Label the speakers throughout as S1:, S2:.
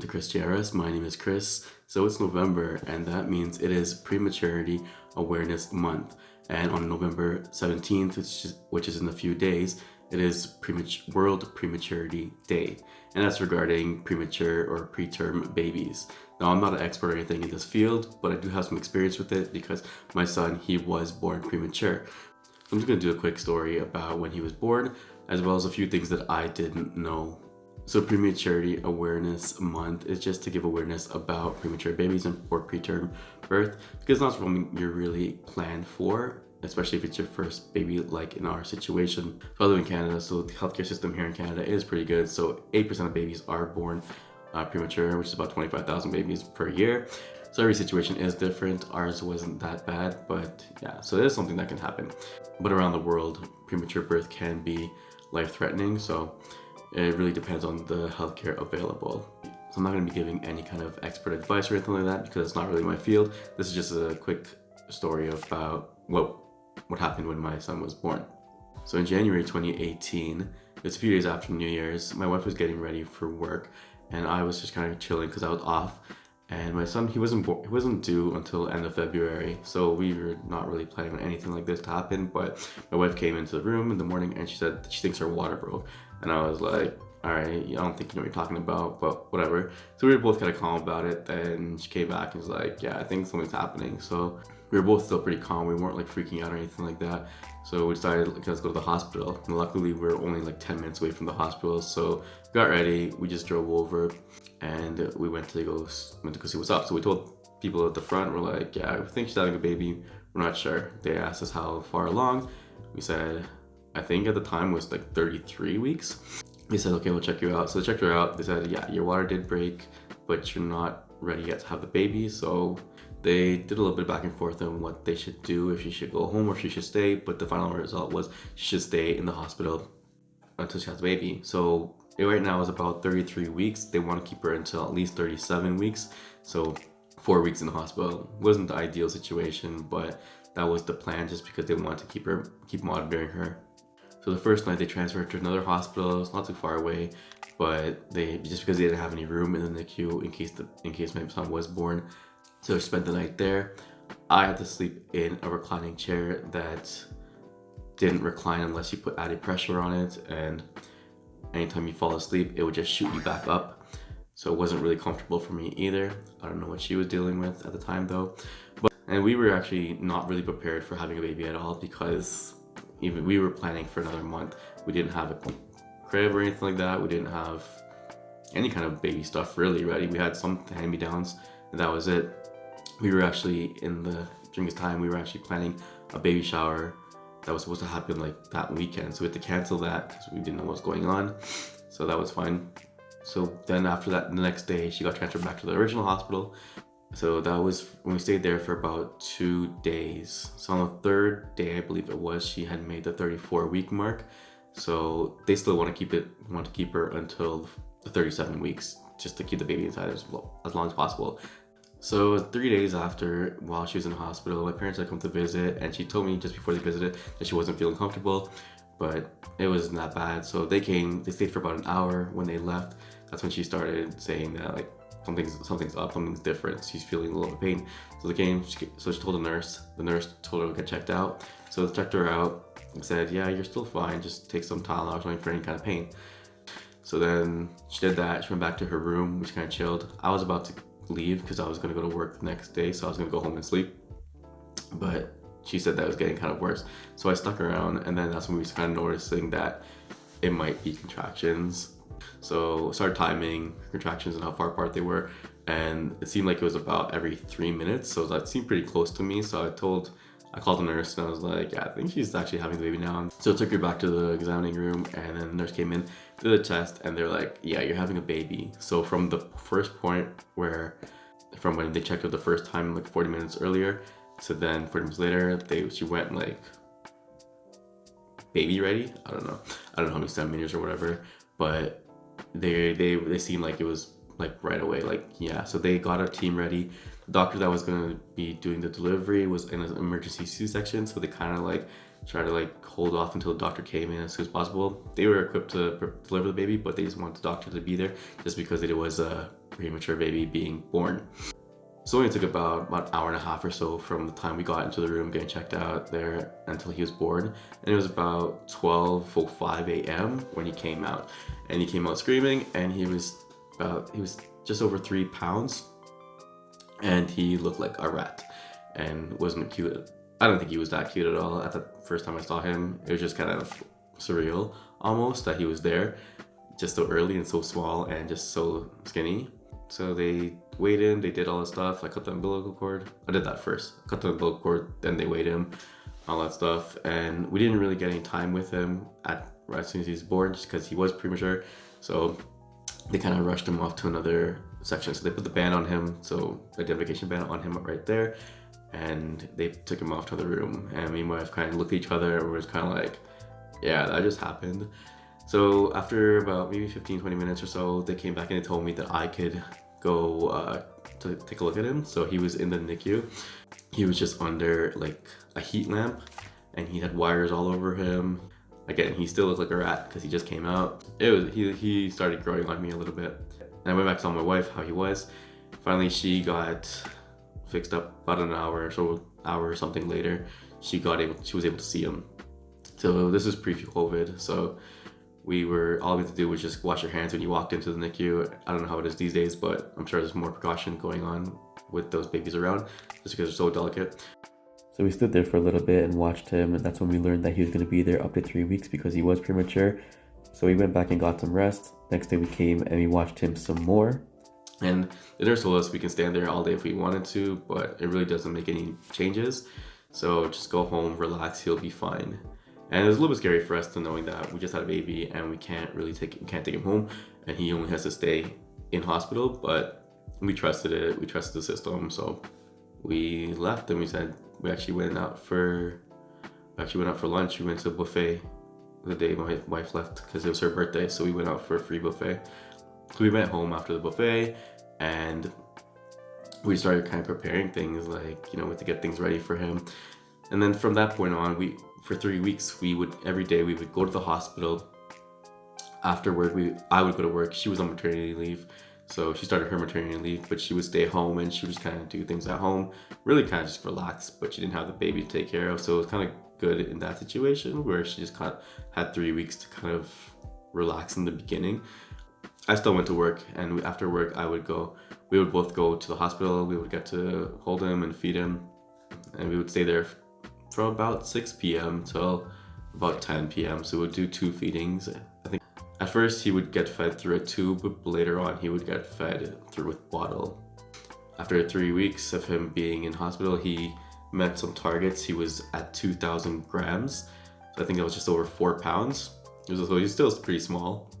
S1: to Chris JRS. My name is Chris. So it's November, and that means it is Prematurity Awareness Month. And on November 17th, which is in a few days, it is World Prematurity Day. And that's regarding premature or preterm babies. Now, I'm not an expert or anything in this field, but I do have some experience with it because my son, he was born premature. I'm just going to do a quick story about when he was born, as well as a few things that I didn't know. So Prematurity Awareness Month is just to give awareness about premature babies and or preterm birth, because it's not something you're really planned for, especially if it's your first baby, like in our situation. So I live in Canada, so the healthcare system here in Canada is pretty good. So 8% of babies are born premature, which is about 25,000 babies per year. So every situation is different. Ours wasn't that bad, but yeah, so it is something that can happen. But around the world, premature birth can be life-threatening, so it really depends on the healthcare available. So I'm not going to be giving any kind of expert advice or anything like that because it's not really my field. This is just a quick story about what happened when my son was born. So in January 2018, it's a few days after New Year's, my wife was getting ready for work, and I was just kind of chilling because I was off. And my son, he wasn't due until end of February, so we were not really planning on anything like this to happen. But my wife came into the room in the morning and she said she thinks her water broke. And I was like, all right, I don't think you know what you're talking about, but whatever. So we were both kind of calm about it. Then she came back and was like, yeah, I think something's happening. So we were both still pretty calm. We weren't like freaking out or anything like that. So we decided, like, let's go to the hospital. And luckily we were only like 10 minutes away from the hospital. So we got ready, we just drove over and we went to go see what's up. So we told people at the front, we're like, yeah, we think she's having a baby. We're not sure. They asked us how far along. We said, I think at the time was like 33 weeks. They said, okay, we'll check you out. So they checked her out. They said, yeah, your water did break, but you're not ready yet to have the baby. So they did a little bit back and forth on what they should do, if she should go home or if she should stay. But the final result was she should stay in the hospital until she has a baby. So it right now is about 33 weeks. They want to keep her until at least 37 weeks. So 4 weeks in the hospital. Wasn't the ideal situation, but that was the plan just because they wanted to keep monitoring her. So the first night they transferred her to another hospital. It's not too far away, but just because they didn't have any room in the NICU in case my son was born. So I spent the night there. I had to sleep in a reclining chair that didn't recline unless you put added pressure on it, and anytime you fall asleep, it would just shoot you back up. So it wasn't really comfortable for me either. I don't know what she was dealing with at the time though. And we were actually not really prepared for having a baby at all because even we were planning for another month. We didn't have a crib or anything like that. We didn't have any kind of baby stuff really ready. We had some hand-me-downs and that was it. We were actually during this time, we were actually planning a baby shower that was supposed to happen like that weekend. So we had to cancel that because we didn't know what was going on. So that was fine. So then after that, the next day, she got transferred back to the original hospital. So that was when we stayed there for about 2 days. So on the third day, I believe it was, she had made the 34-week mark. So they still want to keep her until the 37 weeks, just to keep the baby inside as long as possible. So 3 days after, while she was in the hospital, my parents had come to visit, and she told me just before they visited that she wasn't feeling comfortable, but it wasn't that bad. So they stayed for about an hour. When they left, that's when she started saying that like something's up, something's different. She's feeling a little bit of pain. So they came, so she told the nurse told her to get checked out. So they checked her out and said, yeah, you're still fine, just take some Tylenol or something for any kind of pain. So then she did that, she went back to her room, which kind of chilled. I was about to leave because I was going to go to work the next day, so I was going to go home and sleep, but she said that it was getting kind of worse. So I stuck around, and then that's when we was kind of noticing that it might be contractions. So I started timing contractions and how far apart they were, and it seemed like it was about every 3 minutes, so that seemed pretty close to me. So I called the nurse and I was like, yeah, I think she's actually having the baby now. So I took her back to the examining room, and then the nurse came in, did the test, and they're like, yeah, you're having a baby. So from the first point from when they checked her the first time, like 40 minutes earlier, to then 40 minutes later, she went like baby ready. I don't know how many centimeters or whatever, but they seemed like it was like right away, like, yeah. So they got a team ready. The doctor that was going to be doing the delivery was in an emergency C-section, so they kind of like try to like hold off until the doctor came in as soon as possible. They were equipped to deliver the baby, but they just wanted the doctor to be there just because it was a premature baby being born. So it only took about an hour and a half or so from the time we got into the room getting checked out there until he was born. And it was about 12:05 a.m. when he came out. And he came out screaming, and he was just over 3 pounds, and he looked like a rat and wasn't cute. I don't think he was that cute at all at the first time I saw him. It was just kind of surreal almost that he was there just so early and so small and just so skinny. So they weighed him, they did all the stuff. I cut the umbilical cord. I did that first. I cut the umbilical cord, then they weighed him, all that stuff. And we didn't really get any time with him right as soon as he was born, just because he was premature. So they kind of rushed him off to another section. So they put the band on him, so the identification band on him right there. And they took him off to the room. And me and my wife kind of looked at each other and we was kind of like, yeah, that just happened. So after about maybe 15-20 minutes or so, they came back and they told me that I could go to take a look at him. So he was in the NICU. He was just under like a heat lamp, and he had wires all over him. Again, he still looked like a rat because he just came out. He started growing on me a little bit. And I went back to tell my wife how he was. Finally, she got fixed up about an hour or something later. She was able to see him. So this is pre-COVID. So all we had to do was just wash your hands when you walked into the NICU. I don't know how it is these days, but I'm sure there's more precaution going on with those babies around just because they're so delicate. So we stood there for a little bit and watched him, and that's when we learned that he was going to be there up to 3 weeks because he was premature. So we went back and got some rest. Next day we came and we watched him some more. And the nurse told us we can stand there all day if we wanted to, but it really doesn't make any changes. So just go home, relax, he'll be fine. And it was a little bit scary for us to knowing that we just had a baby and we can't take him home, and he only has to stay in hospital. But we trusted it, we trusted the system, so we left and we actually went out for lunch. We went to a buffet the day my wife left because it was her birthday, so we went out for a free buffet. So we went home after the buffet and we started kind of preparing things, like, we had to get things ready for him. And then from that point on, for 3 weeks, every day we would go to the hospital. After work, I would go to work. She was on maternity leave, so she started her maternity leave, but she would stay home and she would just kind of do things at home, really kind of just relax, but she didn't have the baby to take care of. So it was kind of good in that situation where she just kind of had 3 weeks to kind of relax in the beginning. I still went to work, and after work, we would both go to the hospital. We would get to hold him and feed him, and we would stay there from about 6 p.m. till about 10 p.m. So we would do 2 feedings. I think at first he would get fed through a tube, but later on he would get fed through a bottle. After 3 weeks of him being in hospital, he met some targets. He was at 2,000 grams. So I think that was just over 4 pounds. He was still pretty small.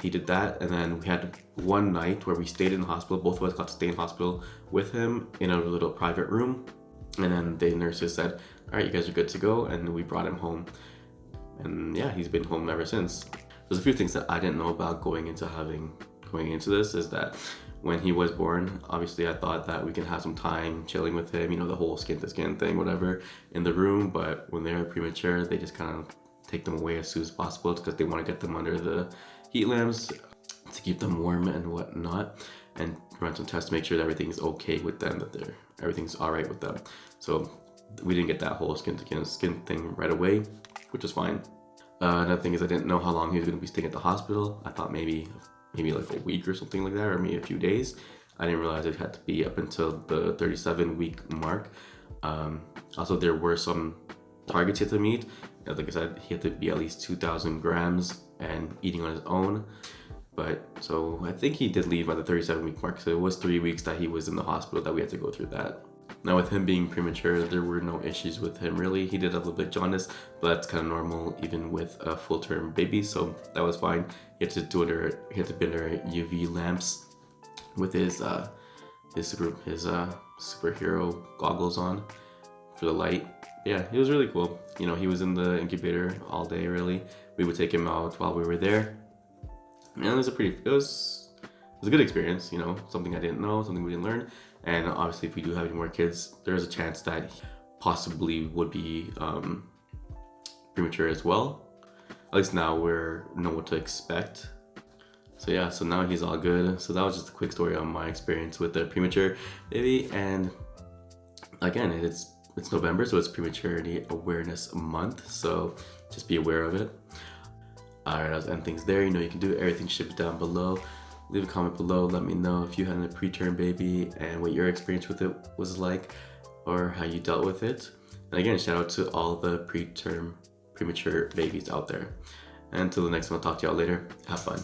S1: He did that, and then we had one night where we stayed in the hospital. Both of us got to stay in hospital with him in a little private room. And then the nurses said, all right, you guys are good to go. And we brought him home. And yeah, he's been home ever since. There's a few things that I didn't know about going into this is that when he was born, obviously I thought that we can have some time chilling with him, the whole skin to skin thing, whatever, in the room. But when they're premature, they just kind of take them away as soon as possible because they want to get them under the heat lamps to keep them warm and whatnot, and run some tests to make sure that everything's okay with them, that everything's all right with them. So we didn't get that whole skin to skin thing right away, which is fine. Another thing is I didn't know how long he was going to be staying at the hospital. I thought maybe like a week or something like that, or maybe a few days. I didn't realize it had to be up until the 37-week mark. Also, there were some targets he had to meet. Like I said, he had to be at least 2,000 grams and eating on his own. But so I think he did leave by the 37-week mark. So it was 3 weeks that he was in the hospital that we had to go through that. Now with him being premature, there were no issues with him really. He did have a little bit of jaundice, but that's kind of normal even with a full-term baby. So that was fine. He had to be under UV lamps with his superhero goggles on for the light. Yeah, it was really cool. He was in the incubator all day really. We would take him out while we were there. And it was a good experience, something I didn't know, something we didn't learn. And obviously if we do have any more kids, there's a chance that he possibly would be premature as well. At least now we know what to expect. So yeah, so now he's all good. So that was just a quick story on my experience with the premature baby. And again, it's November, so it's Prematurity Awareness Month. So just be aware of it. Alright, I'll end things there. You know you can do everything shipped down below. Leave a comment below. Let me know if you had a preterm baby and what your experience with it was like, or how you dealt with it. And again, shout out to all the premature babies out there. And until the next one, I'll talk to y'all later. Have fun.